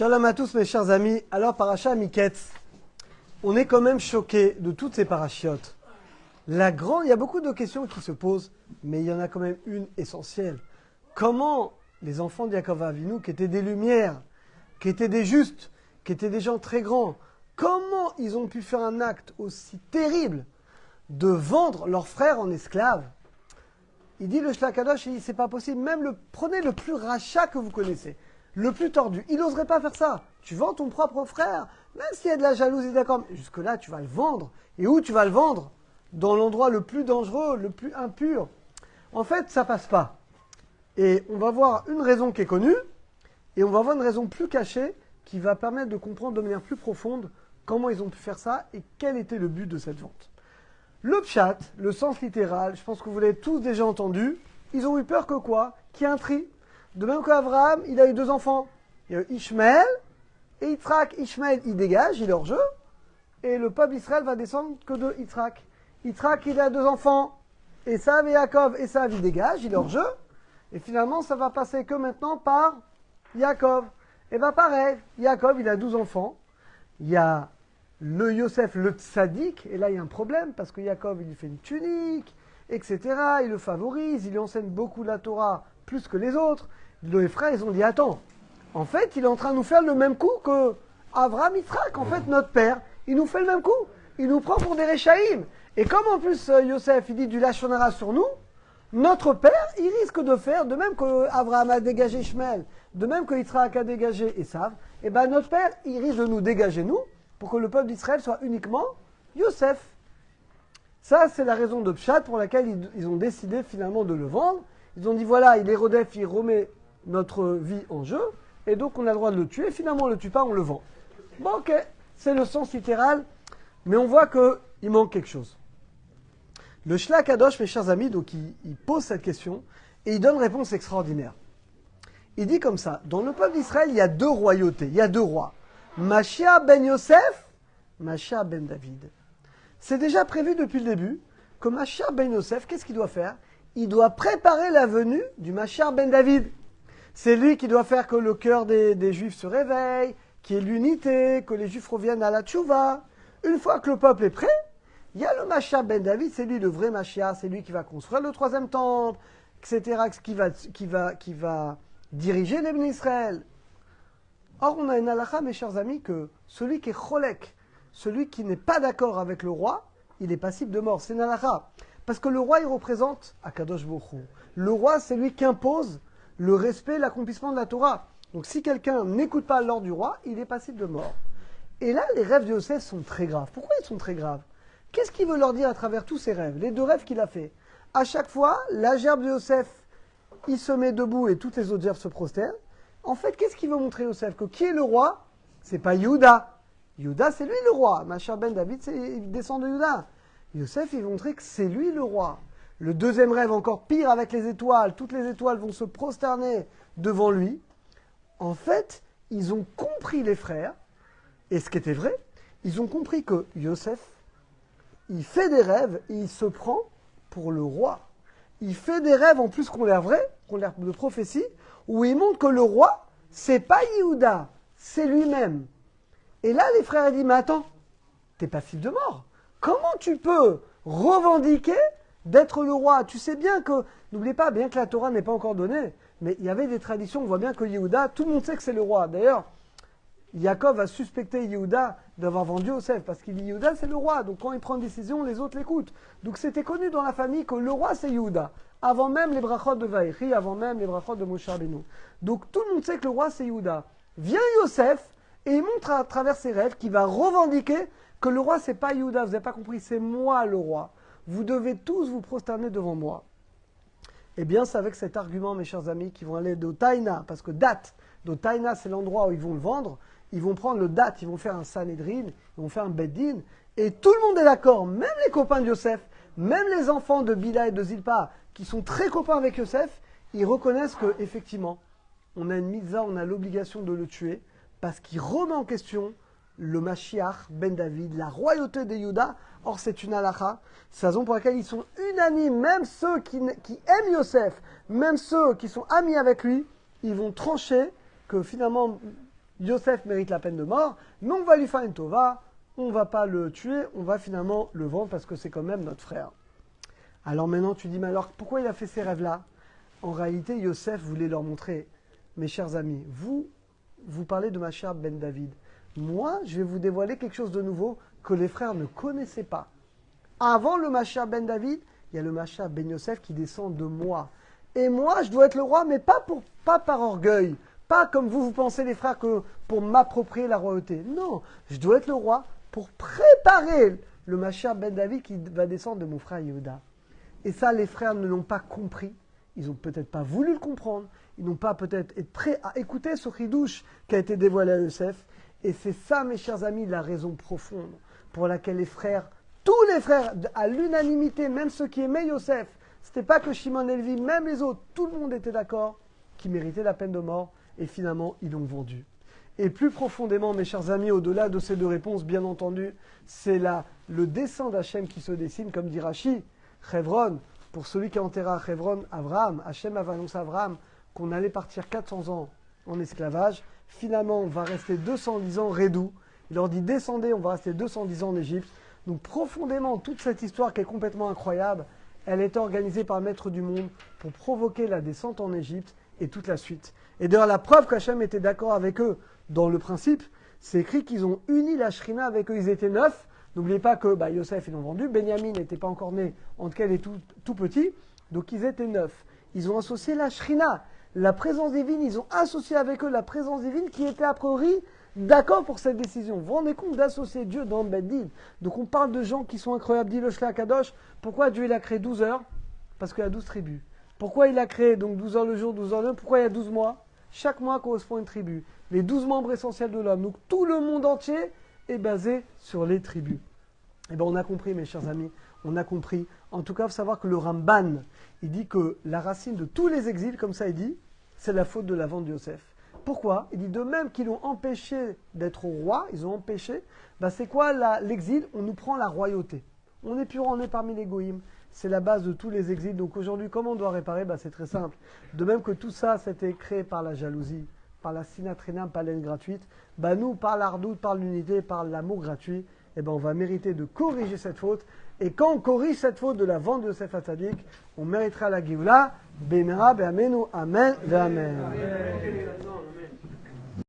Shalom à tous mes chers amis. Alors paracha Miketz, on est quand même choqués de toutes ces parachiotes. Il y a beaucoup de questions qui se posent, mais il y en a quand même une essentielle. Comment les enfants de Yaakov Avinu, qui étaient des lumières, qui étaient des justes, qui étaient des gens très grands, comment ils ont pu faire un acte aussi terrible de vendre leurs frères en esclaves? Il dit le Shlach Kadosh, il dit c'est pas possible. Même prenez le plus rachat que vous connaissez, le plus tordu. Il n'oserait pas faire ça. Tu vends ton propre frère, même s'il y a de la jalousie, d'accord. Mais jusque-là, tu vas le vendre. Et où tu vas le vendre? Dans l'endroit le plus dangereux, le plus impur. En fait, ça passe pas. Et on va voir une raison qui est connue, et on va voir une raison plus cachée qui va permettre de comprendre de manière plus profonde comment ils ont pu faire ça et quel était le but de cette vente. Le pshat, le sens littéral, je pense que vous l'avez tous déjà entendu, ils ont eu peur que quoi? Qu'il y ait un tri. De même qu'Abraham, il a eu deux enfants. Il y a eu Ishmaël et Yitzhak. Ishmaël, il dégage, il est hors jeu. Et le peuple d'Israël va descendre que de Yitzhak. Yitzhak, il a deux enfants. Esav et Yaakov. Esav, il dégage, il est hors jeu. Et finalement, ça va passer que maintenant par Yaakov. Et bien pareil, Yaakov, il a 12 enfants. Il y a le Yosef, le tzaddik, et là il y a un problème, parce que Yaakov, il lui fait une tunique, etc. Il le favorise, il lui enseigne beaucoup la Torah, plus que les autres. Les frères, ils ont dit, attends, en fait, il est en train de nous faire le même coup que Avraham Yitzhak, en fait, notre père, il nous fait le même coup. Il nous prend pour des Réchaïm. Et comme en plus, Yosef, il dit du Lachon Hara sur nous, notre père, il risque de faire, de même que Abraham a dégagé Ishmaël, de même que Yitzhak a dégagé Esav, et ben notre père, il risque de nous dégager nous, pour que le peuple d'Israël soit uniquement Yosef. Ça, c'est la raison de Pshat pour laquelle ils ont décidé finalement de le vendre. Ils ont dit, voilà, il est Rodef, il remet notre vie en jeu, et donc on a le droit de le tuer. Finalement, on ne le tue pas, on le vend. Bon, ok, c'est le sens littéral, mais on voit qu'il manque quelque chose. Le Shlach Kadosh, mes chers amis, donc il pose cette question, et il donne une réponse extraordinaire. Il dit comme ça, dans le peuple d'Israël, il y a deux royautés, il y a deux rois. Machia ben Yosef, Machia ben David. C'est déjà prévu depuis le début que Machia ben Yosef, qu'est-ce qu'il doit faire? Il doit préparer la venue du Machia ben David. C'est lui qui doit faire que le cœur des Juifs se réveille, qu'il y ait l'unité, que les Juifs reviennent à la tchouva. Une fois que le peuple est prêt, il y a le Machia ben David, c'est lui le vrai Machia, c'est lui qui va construire le troisième temple, etc., qui va diriger les bénis Israël. Or, on a une halakha, mes chers amis, que celui qui est cholek, celui qui n'est pas d'accord avec le roi, il est passible de mort. C'est une halakha. Parce que le roi, il représente Akadosh Baruch Hu. Le roi, c'est lui qui impose le respect, l'accomplissement de la Torah. Donc, si quelqu'un n'écoute pas l'ordre du roi, il est passible de mort. Et là, les rêves de Yosef sont très graves. Pourquoi ils sont très graves? Qu'est-ce qu'il veut leur dire à travers tous ces rêves? Les deux rêves qu'il a fait. À chaque fois, la gerbe de Yosef, il se met debout et toutes les autres gerbes se prosternent. En fait, qu'est-ce qu'il veut montrer Yosef? Que qui est le roi? C'est pas Yehuda. Yehuda, c'est lui le roi. Machia ben David, il descend de Yehuda. Yosef, il veut montrer que c'est lui le roi. Le deuxième rêve, encore pire avec les étoiles. Toutes les étoiles vont se prosterner devant lui. En fait, ils ont compris, les frères, et ce qui était vrai, ils ont compris que Yosef, il fait des rêves et il se prend pour le roi. Il fait des rêves en plus qu'on l'air vrai, qu'on l'air de prophétie, où il montre que le roi, c'est pas Yehuda, c'est lui-même. Et là, les frères ont dit, mais attends, t'es passible de mort. Comment tu peux revendiquer d'être le roi? Tu sais bien que, n'oubliez pas, bien que la Torah n'est pas encore donnée, mais il y avait des traditions, on voit bien que Yehuda, tout le monde sait que c'est le roi. D'ailleurs, Yaakov a suspecté Yehuda d'avoir vendu Yosef, parce qu'il dit Yehuda c'est le roi, donc quand il prend une décision, les autres l'écoutent. Donc c'était connu dans la famille que le roi c'est Yehuda, avant même les brachot de Vaïchi, avant même les brachot de Moshe Rabbeinu. Donc tout le monde sait que le roi c'est Yehuda. Vient Yosef, et il montre à travers ses rêves qu'il va revendiquer que le roi c'est pas Yehuda, vous n'avez pas compris, c'est moi le roi. Vous devez tous vous prosterner devant moi. Eh bien c'est avec cet argument, mes chers amis, qui vont aller d'Otaïna, parce que date, d'Otaïna c'est l'endroit où ils vont le vendre. Ils vont prendre le date, ils vont faire un Sanhedrin, ils vont faire un Beddin, et tout le monde est d'accord, même les copains de Yosef, même les enfants de Bila et de Zilpa, qui sont très copains avec Yosef, ils reconnaissent qu'effectivement, on a une mitzvah, on a l'obligation de le tuer, parce qu'il remet en question le Mashiach ben David, la royauté des Yehuda. Or c'est une halakha, c'est la raison pour laquelle ils sont unanimes, même ceux qui aiment Yosef, même ceux qui sont amis avec lui, ils vont trancher que finalement, Yosef mérite la peine de mort, mais on va lui faire une tova, on ne va pas le tuer, on va finalement le vendre parce que c'est quand même notre frère. Alors maintenant tu dis, mais alors pourquoi il a fait ces rêves-là? En réalité, Yosef voulait leur montrer, mes chers amis, vous parlez de Mashiach ben David. Moi, je vais vous dévoiler quelque chose de nouveau que les frères ne connaissaient pas. Avant le Mashiach ben David, il y a le Mashiach ben Yosef qui descend de moi. Et moi, je dois être le roi, mais pas par orgueil. Pas comme vous pensez, les frères, que pour m'approprier la royauté. Non, je dois être le roi pour préparer le Mashiach ben David qui va descendre de mon frère Yehuda. Et ça, les frères ne l'ont pas compris. Ils n'ont peut-être pas voulu le comprendre. Ils n'ont pas peut-être été prêts à écouter ce chidouche qui a été dévoilé à Yosef. Et c'est ça, mes chers amis, la raison profonde pour laquelle les frères, tous les frères, à l'unanimité, même ceux qui aimaient Yosef, c'était pas que Shimon et Lévi, même les autres, tout le monde était d'accord qu'il méritait la peine de mort. Et finalement, ils l'ont vendu. Et plus profondément, mes chers amis, au-delà de ces deux réponses, bien entendu, c'est là le dessein d'Hachem qui se dessine, comme dit Rashi, Chevron, pour celui qui a enterré à Chevron, Abraham, Hachem avait annoncé à Abraham qu'on allait partir 400 ans en esclavage. Finalement, on va rester 210 ans Redou. Il leur dit, descendez, on va rester 210 ans en Égypte. Donc profondément, toute cette histoire qui est complètement incroyable, elle est organisée par le Maître du Monde pour provoquer la descente en Égypte et toute la suite. Et d'ailleurs, la preuve qu'Hachem était d'accord avec eux dans le principe, c'est écrit qu'ils ont uni la Shrina avec eux. Ils étaient 9. N'oubliez pas que Yosef, ils l'ont vendu. Benjamin n'était pas encore né, en tout cas, il est tout petit. Donc ils étaient 9. Ils ont associé la Shrina, la présence divine. Ils ont associé avec eux la présence divine qui était a priori d'accord pour cette décision. Vous vous rendez compte d'associer Dieu dans le Beddin? Donc on parle de gens qui sont incroyables. Dit le Shla Kadosh, pourquoi Dieu il a créé 12 heures? Parce qu'il y a 12 tribus. Pourquoi il a créé donc 12 heures le jour, 12 heures le jour? Pourquoi il y a 12 mois? Chaque mois correspond à une tribu. Les 12 membres essentiels de l'homme. Donc tout le monde entier est basé sur les tribus. Eh bien on a compris, mes chers amis, on a compris. En tout cas, il faut savoir que le Ramban, il dit que la racine de tous les exils, comme ça il dit, c'est la faute de la vente de Yosef. Pourquoi? Il dit de même qu'ils l'ont empêché d'être roi, ils ont empêché, c'est quoi l'exil? On nous prend la royauté. On n'est plus roi, on est parmi les goïms. C'est la base de tous les exils. Donc aujourd'hui, comment on doit réparer? C'est très simple. De même que tout ça, c'était créé par la jalousie, par la sinatrinam, par l'aide gratuite, nous, par l'ardoute, par l'unité, par l'amour gratuit, on va mériter de corriger cette faute. Et quand on corrige cette faute de la vente de Yosef Hatzadik, on méritera la Géoula. Bémera, Béamenu, Amen, Amen.